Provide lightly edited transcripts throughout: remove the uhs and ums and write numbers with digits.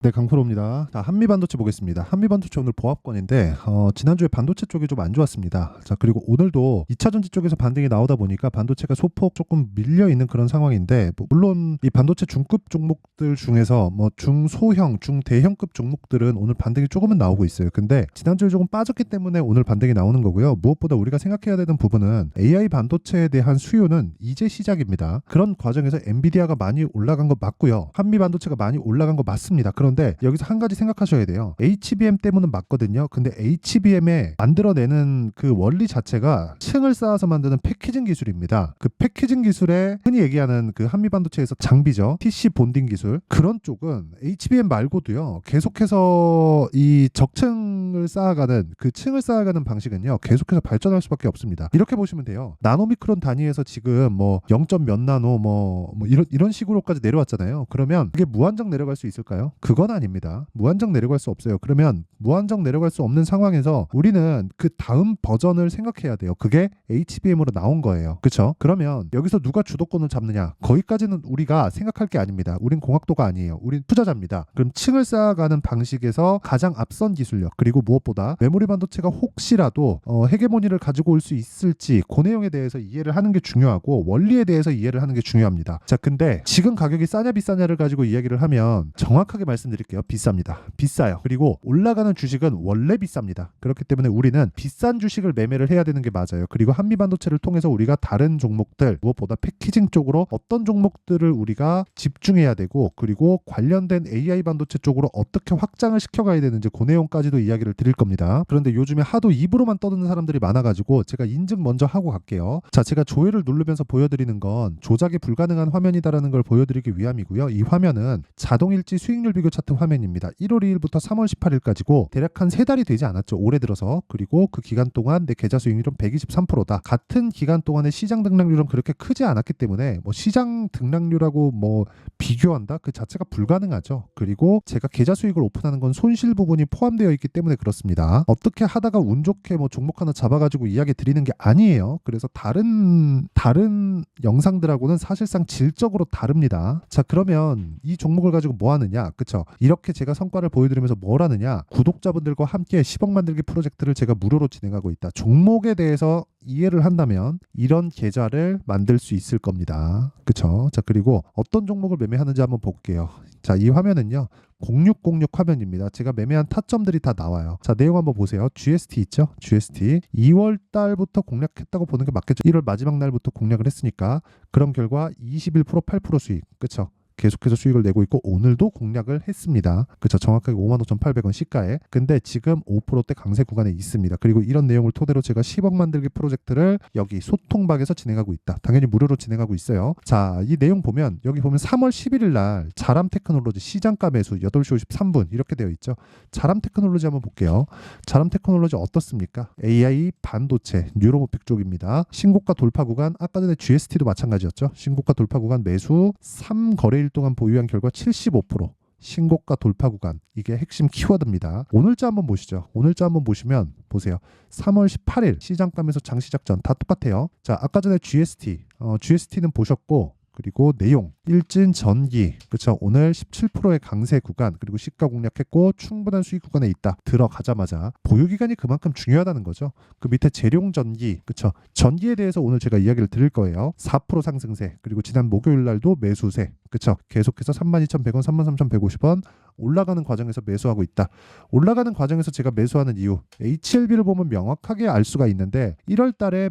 네, 강프로입니다. 자, 한미반도체 보겠습니다. 한미반도체 오늘 보합권인데 지난주에 반도체 쪽이 좀 안 좋았습니다. 자, 그리고 오늘도 2차전지 쪽에서 반등이 나오다 보니까 반도체가 소폭 조금 밀려 있는 그런 상황인데 물론 이 반도체 중급 종목들 중에서 뭐 중소형, 중대형급 종목들은 오늘 반등이 조금은 나오고 있어요. 근데 지난주에 조금 빠졌기 때문에 오늘 반등이 나오는 거고요. 무엇보다 우리가 생각해야 되는 부분은 AI 반도체에 대한 수요는 이제 시작입니다. 그런 과정에서 엔비디아가 많이 올라간 거 맞고요. 한미반도체가 많이 올라간 거 맞습니다. 그런데 여기서 한 가지 생각하셔야 돼요. HBM 때문은 맞거든요. 근데 HBM에 만들어내는 그 원리 자체가 층을 쌓아서 만드는 패키징 기술입니다. 그 패키징 기술에 흔히 얘기하는 그 한미반도체에서 장비죠. TC 본딩 기술. 그런 쪽은 HBM 말고도요. 계속해서 이 적층을 쌓아가는 그 층을 쌓아가는 방식은요. 계속해서 발전할 수밖에 없습니다. 이렇게 보시면 돼요. 나노미크론 단위에서 지금 뭐 0. 몇 나노 뭐 이런 식으로까지 내려왔잖아요. 그러면 이게 무한정 내려갈 수 있을까요? 그건 아닙니다. 무한정 내려갈 수 없어요. 그러면 무한정 내려갈 수 없는 상황에서 우리는 그 다음 버전을 생각해야 돼요. 그게 HBM으로 나온 거예요. 그렇죠? 그러면 여기서 누가 주도권을 잡느냐? 거기까지는 우리가 생각할 게 아닙니다. 우린 공학도가 아니에요. 우린 투자자입니다. 그럼 층을 쌓아가는 방식에서 가장 앞선 기술력 그리고 무엇보다 메모리 반도체가 혹시라도 헤게모니를 가지고 올 수 있을지 그 내용에 대해서 이해를 하는 게 중요하고 원리에 대해서 이해를 하는 게 중요합니다. 자, 근데 지금 가격이 싸냐 비싸냐를 가지고 이야기를 하면 정확하게 말씀드릴게요. 비쌉니다. 비싸요. 그리고 올라가는 주식은 원래 비쌉니다. 그렇기 때문에 우리는 비싼 주식을 매매를 해야 되는 게 맞아요. 그리고 한미반도체를 통해서 우리가 다른 종목들 무엇보다 패키징 쪽으로 어떤 종목들을 우리가 집중해야 되고 그리고 관련된 AI 반도체 쪽으로 어떻게 확장을 시켜가야 되는지 그 내용까지도 이야기를 드릴 겁니다. 그런데 요즘에 하도 입으로만 떠드는 사람들이 많아가지고 제가 인증 먼저 하고 갈게요. 자, 제가 조회를 누르면서 보여드리는 건 조작이 불가능한 화면이다라는 걸 보여드리기 위함이고요. 이 화면은 자동일지 수익률 비교 차트 화면입니다. 1월 2일부터 3월 18일까지고 대략 한 3달이 되지 않았죠. 올해 들어서. 그리고 그 기간 동안 내 계좌 수익률은 123%다. 같은 기간 동안의 시장 등락률은 그렇게 크지 않았기 때문에 뭐 시장 등락률하고 뭐 비교한다? 그 자체가 불가능하죠. 그리고 제가 계좌 수익을 오픈하는 건 손실 부분이 포함되어 있기 때문에 그렇습니다. 어떻게 하다가 운 좋게 뭐 종목 하나 잡아가지고 이야기 드리는 게 아니에요. 그래서 다른 영상들하고는 사실상 질적으로 다릅니다. 자, 그러면 이 종목을 가지고 뭐 하느냐? 그쵸? 이렇게 제가 성과를 보여드리면서 뭘 하느냐? 구독자분들과 함께 10억 만들기 프로젝트를 제가 무료로 진행하고 있다. 종목에 대해서 이해를 한다면 이런 계좌를 만들 수 있을 겁니다. 그쵸? 자, 그리고 어떤 종목을 매매하는지 한번 볼게요. 자, 이 화면은요. 0606 화면입니다. 제가 매매한 타점들이 다 나와요. 자, 내용 한번 보세요. GST 있죠? GST 2월 달부터 공략했다고 보는 게 맞겠죠? 1월 마지막 날부터 공략을 했으니까 그런 결과 21% 8% 수익. 그쵸? 계속해서 수익을 내고 있고 오늘도 공략을 했습니다. 그쵸? 정확하게 55,800원 시가에. 근데 지금 5%대 강세 구간에 있습니다. 그리고 이런 내용을 토대로 제가 10억 만들기 프로젝트를 여기 소통박에서 진행하고 있다. 당연히 무료로 진행하고 있어요. 자, 이 내용 보면 여기 보면 3월 11일 날 자람 테크놀로지 시장가 매수 8시 53분 이렇게 되어 있죠. 자람 테크놀로지 한번 볼게요. 자람 테크놀로지 어떻습니까? AI 반도체 뉴로모픽 쪽입니다. 신고가 돌파 구간 아까 전에 GST도 마찬가지였죠. 신고가 돌파 구간 매수 3거래일 동안 보유한 결과 75% 신고가 돌파 구간 이게 핵심 키워드입니다. 오늘자 한번 보시죠. 오늘자 한번 보시면 보세요. 3월 18일 시장감에서 장시작전 다 똑같아요. 자, 아까 전에 GST는 보셨고 그리고 내용 일진 전기 그렇죠. 오늘 17%의 강세 구간 그리고 시가 공략했고 충분한 수익 구간에 있다. 들어가자마자 보유 기간이 그만큼 중요하다는 거죠. 그 밑에 재룡 전기 그렇죠. 전기에 대해서 오늘 제가 이야기를 드릴 거예요. 4% 상승세 그리고 지난 목요일 날도 매수세 그렇죠. 계속해서 32,100원 33,150원 올라가는 과정에서 매수하고 있다. 올라가는 과정에서 제가 매수하는 이유 HLB를 보면 명확하게 알 수가 있는데 1월 달에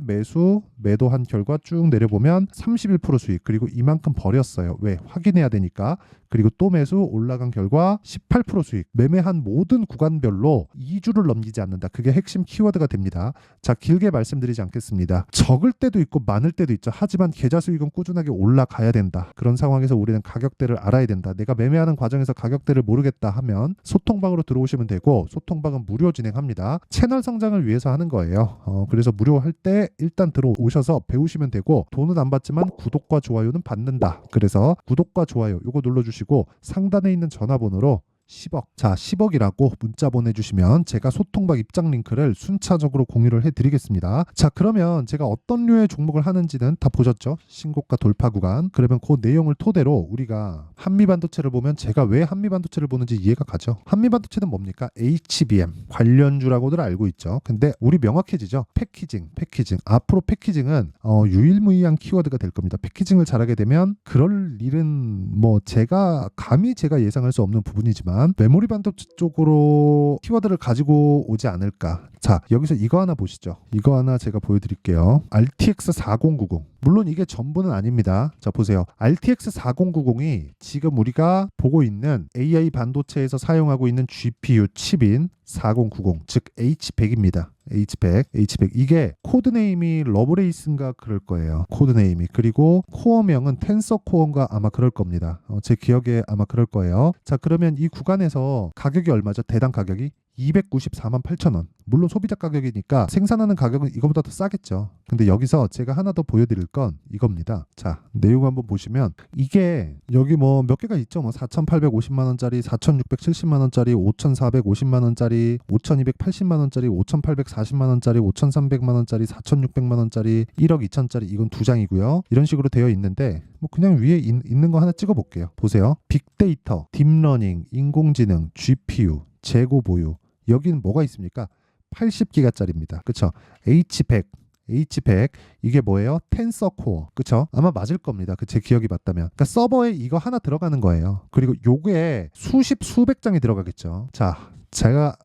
매도한 결과 쭉 내려보면 31% 수익 그리고 이만큼 버렸어요. 왜? 확인해야 되니까. 그리고 또 매수 올라간 결과 18% 수익. 매매한 모든 구간별로 2주를 넘기지 않는다. 그게 핵심 키워드가 됩니다. 자, 길게 말씀드리지 않겠습니다. 적을 때도 있고 많을 때도 있죠. 하지만 계좌 수익은 꾸준하게 올라가야 된다. 그런 상황에서 우리는 가격대를 알아야 된다. 내가 매매하는 과정에서 가격대를 모르겠다 하면 소통방으로 들어오시면 되고 소통방은 무료 진행합니다. 채널 성장을 위해서 하는 거예요. 그래서 무료할 때 일단 들어오셔서 배우시면 되고 돈은 안 받지만 구독과 좋아요는 받는다. 그래서 구독과 좋아요 이거 눌러주시고 상단에 있는 전화번호로 10억. 자, 10억이라고 문자 보내주시면 제가 소통방 입장 링크를 순차적으로 공유를 해드리겠습니다. 자, 그러면 제가 어떤 류의 종목을 하는지는 다 보셨죠? 신고가 돌파 구간. 그러면 그 내용을 토대로 우리가 한미반도체를 보면 제가 왜 한미반도체를 보는지 이해가 가죠. 한미반도체는 뭡니까? HBM 관련주라고들 알고 있죠. 근데 우리 명확해지죠. 패키징. 앞으로 패키징은 유일무이한 키워드가 될 겁니다. 패키징을 잘하게 되면 그럴 일은 뭐 제가 예상할 수 없는 부분이지만 메모리 반도체 쪽으로 키워드를 가지고 오지 않을까. 자, 여기서 이거 하나 보시죠. 이거 하나 제가 보여드릴게요. RTX 4090. 물론 이게 전부는 아닙니다. 자, 보세요. RTX 4090이 지금 우리가 보고 있는 AI 반도체에서 사용하고 있는 GPU 칩인 4090, 즉 H100입니다. H100. 이게 코드네임이 러브레이스인가 그럴 거예요. 코드네임이. 그리고 코어명은 텐서코어인가 아마 그럴 겁니다. 제 기억에 아마 그럴 거예요. 자, 그러면 이 구간에서 가격이 얼마죠? 대당 가격이 294만 8천 원. 물론 소비자 가격이니까 생산하는 가격은 이거보다 더 싸겠죠. 근데 여기서 제가 하나 더 보여드릴 건 이겁니다. 자, 내용 한번 보시면 이게 여기 뭐 몇 개가 있죠. 뭐 4,850만 원짜리, 4,670만 원짜리, 5,450만 원짜리, 5,280만 원짜리, 5,840만 원짜리, 5,300만 원짜리, 4,600만 원짜리, 1억 2천짜리. 이건 두 장이고요. 이런 식으로 되어 있는데 뭐 그냥 위에 있는 거 하나 찍어 볼게요. 보세요. 빅데이터, 딥러닝, 인공지능, GPU, 재고 보유. 여기는 뭐가 있습니까? 80기가짜리입니다. 그쵸? H100 이게 뭐예요? 텐서 코어. 그쵸? 아마 맞을 겁니다. 제 기억이 맞다면. 그러니까 서버에 이거 하나 들어가는 거예요. 그리고 요게 수백 장이 들어가겠죠. 자, 제가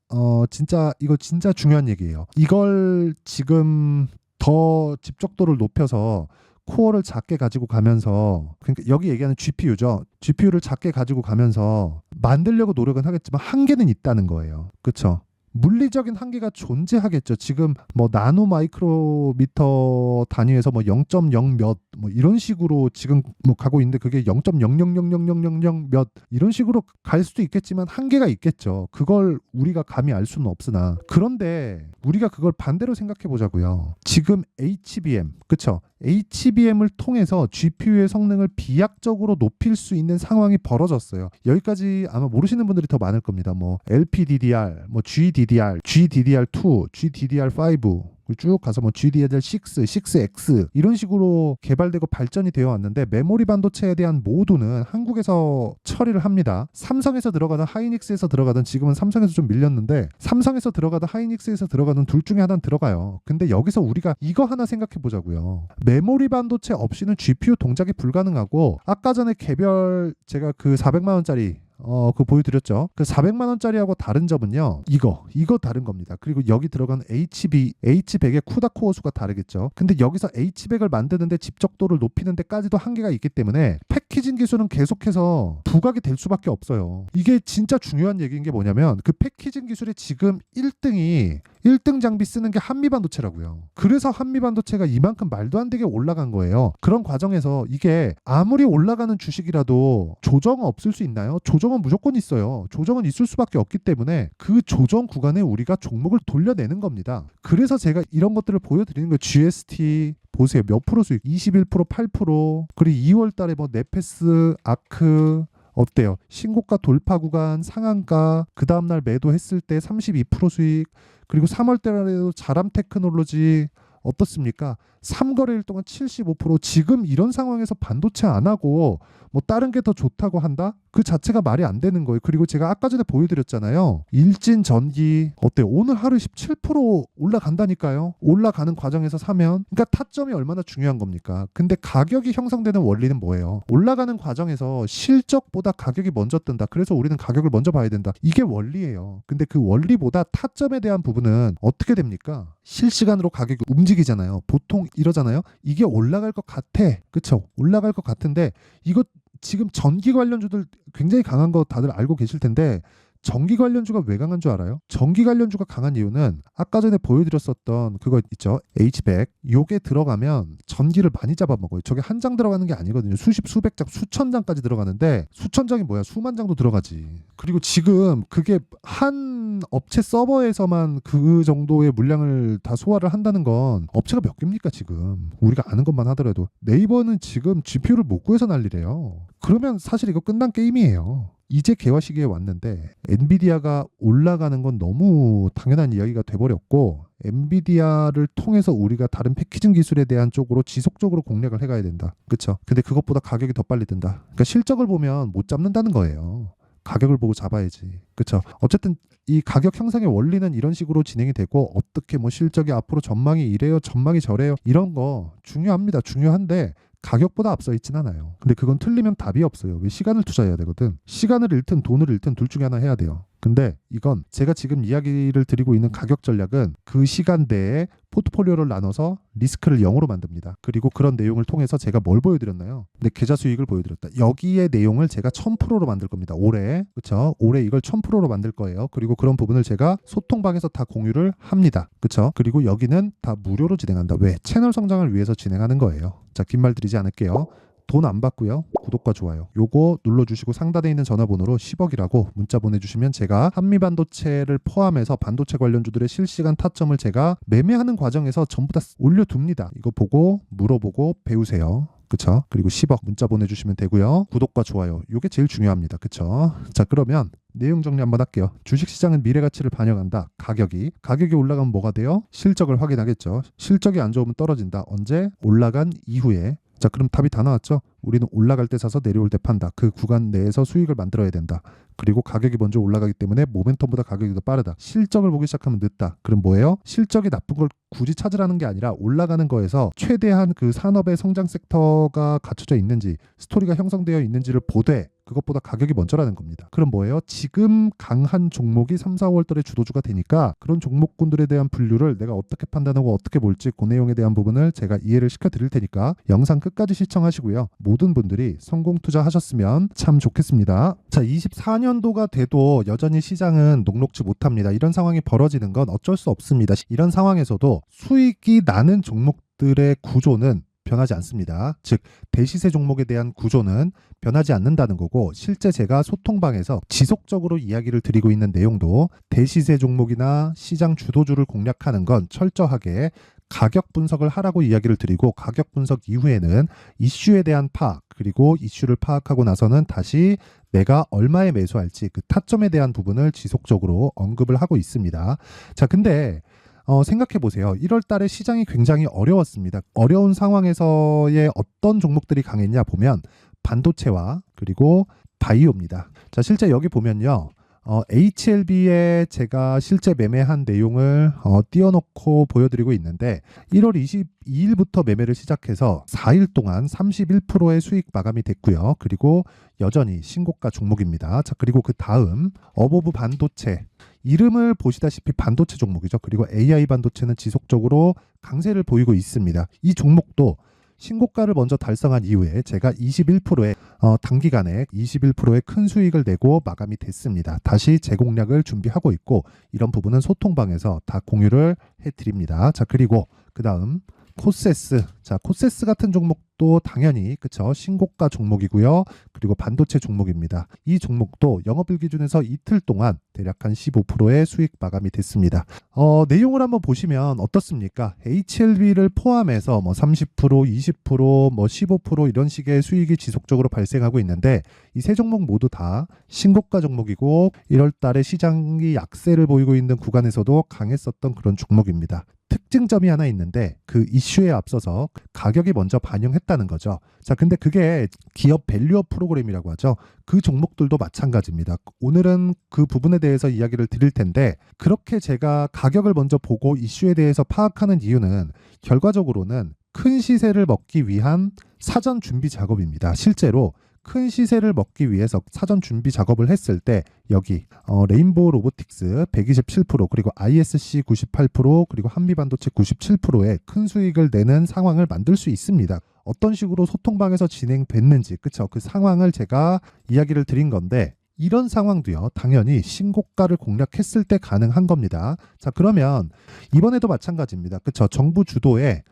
이거 진짜 중요한 얘기예요. 이걸 지금 더 집적도를 높여서 코어를 작게 가지고 가면서, 그러니까 여기 얘기하는 GPU죠. GPU를 작게 가지고 가면서 만들려고 노력은 하겠지만 한계는 있다는 거예요. 그렇죠? 물리적인 한계가 존재하겠죠. 지금 뭐 나노 마이크로미터 단위에서 뭐 0.0 몇 뭐 이런 식으로 지금 뭐 가고 있는데 그게 0.00000000 몇 이런 식으로 갈 수도 있겠지만 한계가 있겠죠. 그걸 우리가 감히 알 수는 없으나, 그런데 우리가 그걸 반대로 생각해 보자고요. 지금 HBM, 그쵸? HBM을 통해서 GPU의 성능을 비약적으로 높일 수 있는 상황이 벌어졌어요. 여기까지 아마 모르시는 분들이 더 많을 겁니다. 뭐 LPDDR, 뭐 GDDR, GDDR2, GDDR5 쭉 가서 뭐 GDDR6, 6X 이런 식으로 개발되고 발전이 되어 왔는데, 메모리 반도체에 대한 모두는 한국에서 처리를 합니다. 삼성에서 들어가든 하이닉스에서 들어가든, 지금은 삼성에서 좀 밀렸는데 삼성에서 들어가든 하이닉스에서 들어가든 둘 중에 하나는 들어가요. 근데 여기서 우리가 이거 하나 생각해 보자고요. 메모리 반도체 없이는 GPU 동작이 불가능하고, 아까 전에 개별 제가 그 400만 원짜리 그거 보여드렸죠. 그 400만 원짜리하고 다른 점은요, 이거 다른 겁니다. 그리고 여기 들어간 H100의 쿠다 코어 수가 다르겠죠. 근데 여기서 H100을 만드는데 집적도를 높이는 데까지도 한계가 있기 때문에 패키징 기술은 계속해서 부각이 될 수밖에 없어요. 이게 진짜 중요한 얘기인 게 뭐냐면, 그 패키징 기술의 지금 1등 장비 쓰는 게 한미반도체라고요. 그래서 한미반도체가 이만큼 말도 안 되게 올라간 거예요. 그런 과정에서 이게 아무리 올라가는 주식이라도 조정은 없을 수 있나요? 조정은 무조건 있어요. 조정은 있을 수밖에 없기 때문에 그 조정 구간에 우리가 종목을 돌려내는 겁니다. 그래서 제가 이런 것들을 보여드리는 거예요. GST 보세요. 몇 프로 수익? 21%, 8%. 그리고 2월 달에 뭐 네페스, 아크 어때요? 신고가 돌파 구간, 상한가, 그 다음날 매도했을 때 32% 수익. 그리고 3월 달에도 자람 테크놀로지 어떻습니까? 3거래일 동안 75%. 지금 이런 상황에서 반도체 안 하고 뭐 다른 게 더 좋다고 한다? 그 자체가 말이 안 되는 거예요. 그리고 제가 아까 전에 보여드렸잖아요. 일진 전기 어때요? 오늘 하루 17% 올라간다니까요. 올라가는 과정에서 사면. 그러니까 타점이 얼마나 중요한 겁니까? 근데 가격이 형성되는 원리는 뭐예요? 올라가는 과정에서 실적보다 가격이 먼저 뜬다. 그래서 우리는 가격을 먼저 봐야 된다. 이게 원리예요. 근데 그 원리보다 타점에 대한 부분은 어떻게 됩니까? 실시간으로 가격이 움직이잖아요. 보통 이러잖아요. 이게 올라갈 것 같아. 그쵸? 올라갈 것 같은데, 이거 지금 전기 관련주들 굉장히 강한 거 다들 알고 계실 텐데, 전기 관련주가 왜 강한 줄 알아요? 전기 관련주가 강한 이유는 아까 전에 보여드렸었던 그거 있죠. H100. 요게 들어가면 전기를 많이 잡아먹어요. 저게 한 장 들어가는 게 아니거든요. 수백 장, 수천 장까지 들어가는데, 수천 장이 뭐야? 수만 장도 들어가지. 그리고 지금 그게 한 업체 서버에서만 그 정도의 물량을 다 소화를 한다는 건 업체가 몇 개입니까 지금? 우리가 아는 것만 하더라도 네이버는 지금 GPU를 못 구해서 난리래요. 그러면 사실 이거 끝난 게임이에요. 이제 개화 시기에 왔는데 엔비디아가 올라가는 건 너무 당연한 이야기가 돼버렸고, 엔비디아를 통해서 우리가 다른 패키징 기술에 대한 쪽으로 지속적으로 공략을 해가야 된다. 그쵸? 근데 그것보다 가격이 더 빨리 든다. 그러니까 실적을 보면 못 잡는다는 거예요. 가격을 보고 잡아야지. 그쵸? 어쨌든 이 가격 향상의 원리는 이런 식으로 진행이 되고, 어떻게 뭐 실적이 앞으로 전망이 이래요, 전망이 저래요, 이런 거 중요합니다. 중요한데 가격보다 앞서 있진 않아요. 근데 그건 틀리면 답이 없어요. 왜? 시간을 투자해야 되거든. 시간을 잃든 돈을 잃든 둘 중에 하나 해야 돼요. 근데 이건 제가 지금 이야기를 드리고 있는 가격 전략은 그 시간대에 포트폴리오를 나눠서 리스크를 0으로 만듭니다. 그리고 그런 내용을 통해서 제가 뭘 보여드렸나요? 네, 계좌 수익을 보여드렸다. 여기에 내용을 제가 1000%로 만들 겁니다. 올해. 그쵸? 올해 이걸 1000%로 만들 거예요. 그리고 그런 부분을 제가 소통방에서 다 공유를 합니다. 그쵸? 그리고 여기는 다 무료로 진행한다. 왜? 채널 성장을 위해서 진행하는 거예요. 자, 긴 말 드리지 않을게요. 돈 안 받고요. 구독과 좋아요 요거 눌러주시고 상단에 있는 전화번호로 10억이라고 문자 보내주시면 제가 한미반도체를 포함해서 반도체 관련주들의 실시간 타점을 제가 매매하는 과정에서 전부 다 올려둡니다. 이거 보고 물어보고 배우세요. 그쵸? 그리고 10억 문자 보내주시면 되고요. 구독과 좋아요 요게 제일 중요합니다. 그쵸? 자, 그러면 내용 정리 한번 할게요. 주식시장은 미래가치를 반영한다. 가격이 올라가면 뭐가 돼요? 실적을 확인하겠죠. 실적이 안 좋으면 떨어진다. 언제? 올라간 이후에. 자, 그럼 답이 다 나왔죠? 우리는 올라갈 때 사서 내려올 때 판다. 그 구간 내에서 수익을 만들어야 된다. 그리고 가격이 먼저 올라가기 때문에 모멘텀보다 가격이 더 빠르다. 실적을 보기 시작하면 늦다. 그럼 뭐예요? 실적이 나쁜 걸 굳이 찾으라는 게 아니라 올라가는 거에서 최대한 그 산업의 성장 섹터가 갖춰져 있는지, 스토리가 형성되어 있는지를 보되 그것보다 가격이 먼저라는 겁니다. 그럼 뭐예요? 지금 강한 종목이 3, 4월달에 주도주가 되니까 그런 종목군들에 대한 분류를 내가 어떻게 판단하고 어떻게 볼지 그 내용에 대한 부분을 제가 이해를 시켜드릴 테니까 영상 끝까지 시청하시고요. 모든 분들이 성공 투자하셨으면 참 좋겠습니다. 자, 24년도가 돼도 여전히 시장은 녹록지 못합니다. 이런 상황이 벌어지는 건 어쩔 수 없습니다. 이런 상황에서도 수익이 나는 종목들의 구조는 변하지 않습니다. 즉, 대시세 종목에 대한 구조는 변하지 않는다는 거고, 실제 제가 소통방에서 지속적으로 이야기를 드리고 있는 내용도 대시세 종목이나 시장 주도주를 공략하는 건 철저하게 가격 분석을 하라고 이야기를 드리고, 가격 분석 이후에는 이슈에 대한 파악, 그리고 이슈를 파악하고 나서는 다시 내가 얼마에 매수할지 그 타점에 대한 부분을 지속적으로 언급을 하고 있습니다. 자, 근데 생각해 보세요. 1월 달에 시장이 굉장히 어려웠습니다. 어려운 상황에서의 어떤 종목들이 강했냐 보면 반도체와 그리고 바이오입니다. 자, 실제 여기 보면요. HLB에 제가 실제 매매한 내용을 띄워놓고 보여드리고 있는데, 1월 22일부터 매매를 시작해서 4일 동안 31%의 수익 마감이 됐고요. 그리고 여전히 신고가 종목입니다. 자, 그리고 그 다음 어보브 반도체, 이름을 보시다시피 반도체 종목이죠. 그리고 AI 반도체는 지속적으로 강세를 보이고 있습니다. 이 종목도 신고가를 먼저 달성한 이후에 제가 21%의 단기간에 21%의 큰 수익을 내고 마감이 됐습니다. 다시 재공략을 준비하고 있고, 이런 부분은 소통방에서 다 공유를 해드립니다. 자, 그리고 그 다음 코세스. 자, 코세스 같은 종목도 당연히 그쵸, 신고가 종목이고요. 그리고 반도체 종목입니다. 이 종목도 영업일 기준에서 이틀 동안 대략 한 15%의 수익 마감이 됐습니다. 내용을 한번 보시면 어떻습니까? HLB를 포함해서 뭐 30%, 20%, 뭐 15% 이런 식의 수익이 지속적으로 발생하고 있는데, 이 세 종목 모두 다 신고가 종목이고 1월 달에 시장이 약세를 보이고 있는 구간에서도 강했었던 그런 종목입니다. 특징점이 하나 있는데, 그 이슈에 앞서서 가격이 먼저 반영했다는 거죠. 자, 근데 그게 기업 밸류업 프로그램이라고 하죠. 그 종목들도 마찬가지입니다. 오늘은 그 부분에 대해서 이야기를 드릴 텐데, 그렇게 제가 가격을 먼저 보고 이슈에 대해서 파악하는 이유는 결과적으로는 큰 시세를 먹기 위한 사전 준비 작업입니다. 실제로 큰 시세를 먹기 위해서 사전 준비 작업을 했을 때 여기 레인보우 로보틱스 127%, 그리고 ISC 98%, 그리고 한미반도체 97%의 큰 수익을 내는 상황을 만들 수 있습니다. 어떤 식으로 소통방에서 진행됐는지, 그쵸? 그 상황을 제가 이야기를 드린 건데, 이런 상황도요, 당연히 신고가를 공략했을 때 가능한 겁니다. 자, 그러면 이번에도 마찬가지입니다. 그쵸? 정부 주도의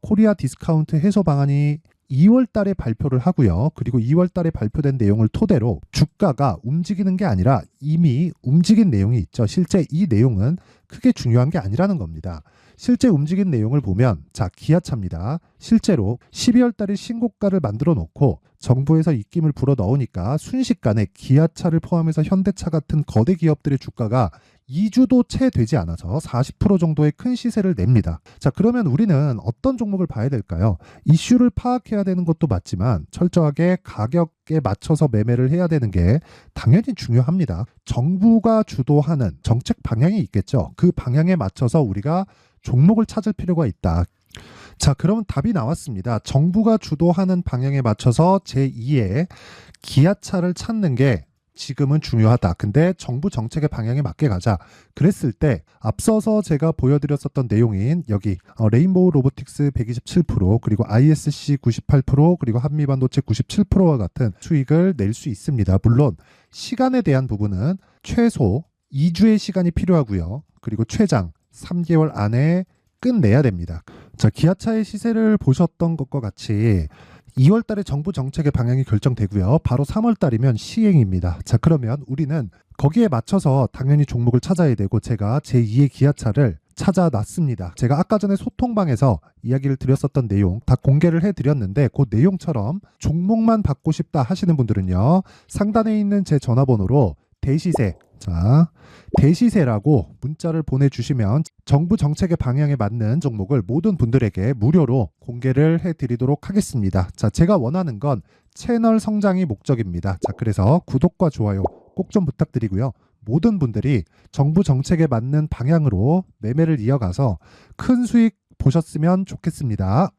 코리아 디스카운트 해소 방안이 2월 달에 발표를 하고요. 그리고 2월 달에 발표된 내용을 토대로 주가가 움직이는 게 아니라 이미 움직인 내용이 있죠. 실제 이 내용은 크게 중요한 게 아니라는 겁니다. 실제 움직인 내용을 보면 자, 기아차입니다. 실제로 12월 달에 신고가를 만들어 놓고 정부에서 입김을 불어 넣으니까 순식간에 기아차를 포함해서 현대차 같은 거대 기업들의 주가가 2주도 채 되지 않아서 40% 정도의 큰 시세를 냅니다. 자, 그러면 우리는 어떤 종목을 봐야 될까요? 이슈를 파악해야 되는 것도 맞지만 철저하게 가격에 맞춰서 매매를 해야 되는 게 당연히 중요합니다. 정부가 주도하는 정책 방향이 있겠죠. 그 방향에 맞춰서 우리가 종목을 찾을 필요가 있다. 자, 그러면 답이 나왔습니다. 정부가 주도하는 방향에 맞춰서 제2의 기아차를 찾는 게 지금은 중요하다. 근데 정부 정책의 방향에 맞게 가자. 그랬을 때 앞서서 제가 보여드렸었던 내용인 여기 레인보우 로보틱스 127% 그리고 ISC 98% 그리고 한미반도체 97%와 같은 수익을 낼 수 있습니다. 물론 시간에 대한 부분은 최소 2주의 시간이 필요하고요. 그리고 최장 3개월 안에 끝내야 됩니다. 자, 기아차의 시세를 보셨던 것과 같이 2월 달에 정부 정책의 방향이 결정되고요. 바로 3월 달이면 시행입니다. 자, 그러면 우리는 거기에 맞춰서 당연히 종목을 찾아야 되고 제가 제2의 기아차를 찾아놨습니다. 제가 아까 전에 소통방에서 이야기를 드렸었던 내용 다 공개를 해드렸는데 그 내용처럼 종목만 받고 싶다 하시는 분들은요. 상단에 있는 제 전화번호로 대시세, 자, 대시세라고 문자를 보내주시면 정부 정책의 방향에 맞는 종목을 모든 분들에게 무료로 공개를 해드리도록 하겠습니다. 자, 제가 원하는 건 채널 성장이 목적입니다. 자, 그래서 구독과 좋아요 꼭 좀 부탁드리고요. 모든 분들이 정부 정책에 맞는 방향으로 매매를 이어가서 큰 수익 보셨으면 좋겠습니다.